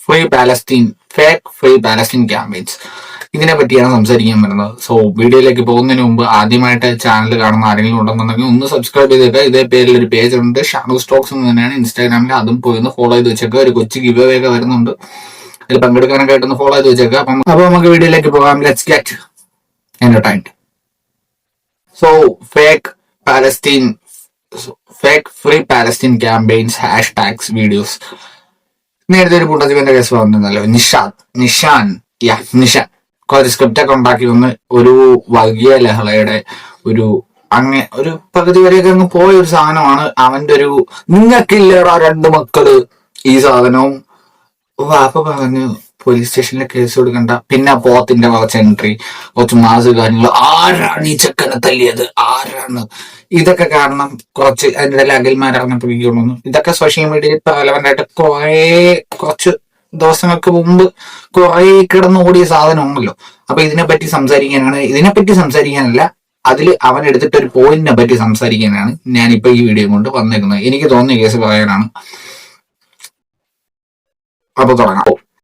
Free Palestine free Palestine campaigns ഇതിനെ പറ്റിയാണ് സംസാരിക്കാൻ വരുന്നത്. സോ വീഡിയോയിലേക്ക് പോകുന്നതിന് മുമ്പ് ആദ്യമായിട്ട് ചാനൽ കാണുന്ന ആരെങ്കിലും ഉണ്ടെന്നുണ്ടെങ്കിൽ ഒന്ന് സബ്സ്ക്രൈബ് ചെയ്തേക്കുക. ഇതേ പേരിൽ ഒരു പേജ് ഉണ്ട്, ഷാഡോ സ്റ്റോക്സ് എന്ന് തന്നെയാണ് ഇൻസ്റ്റാഗ്രാമിൽ. അതും പോയി ഒന്ന് ഫോളോ ചെയ്ത് വെച്ചേക്കുക. ഒരു കൊച്ചു ഗിവ് അവേ ഒക്കെ വരുന്നുണ്ട്, അതിൽ പങ്കെടുക്കാനൊക്കെ ആയിട്ടൊന്ന് ഫോളോ ചെയ്ത് വെച്ചേക്കുക. അപ്പൊ നമുക്ക് വീഡിയോയിലേക്ക് പോകാം. Let's get entertained. So fake free Palestine campaigns #tags videos. നേരത്തെ ഒരു പുണ്ടജീവന്റെ കേസ് പറഞ്ഞിരുന്നല്ലോ, നിഷാൻ കുറച്ച് സ്ക്രിപ്റ്റ് ഒക്കെ ഉണ്ടാക്കി വന്ന് ഒരു വർഗീയ ലഹളയുടെ ഒരു പകുതി വരെയൊക്കെ അങ്ങ് പോയ ഒരു സാധനമാണ്. അവന്റെ ഒരു നിങ്ങൾക്കില്ലടാ 2 മക്കള് ഈ സാധനവും വാപ്പ പറഞ്ഞു പോലീസ് സ്റ്റേഷനിലെ കേസ് കൊടുക്കണ്ട. പിന്നെ പോത്തിന്റെ കുറച്ച് എൻട്രി, കുറച്ച് മാസ് കാര്യങ്ങൾ, ആരാണ് ഈ ചെക്കനെ തല്ലിയത്, ആരാണ്, ഇതൊക്കെ കാരണം കുറച്ച് അതിന്റെ അകൽമാരറിഞ്ഞപ്പോഴേക്കൊന്നു ഇതൊക്കെ സോഷ്യൽ മീഡിയയിൽ റെലവന്റ് ആയിട്ട് കുറച്ച് ദിവസങ്ങൾക്ക് മുമ്പ് കുറെ കിടന്നോടിയ സാധനമാണല്ലോ. അപ്പൊ ഇതിനെപ്പറ്റി സംസാരിക്കാനല്ല, അതിൽ അവൻ എടുത്തിട്ട് ഒരു പോയിന്റിനെ പറ്റി സംസാരിക്കാനാണ് ഞാനിപ്പോ ഈ വീഡിയോ കൊണ്ട് വന്നേക്കുന്നത്. എനിക്ക് തോന്നിയ കേസ് പറയാനാണ്. അപ്പൊ തുടങ്ങാം.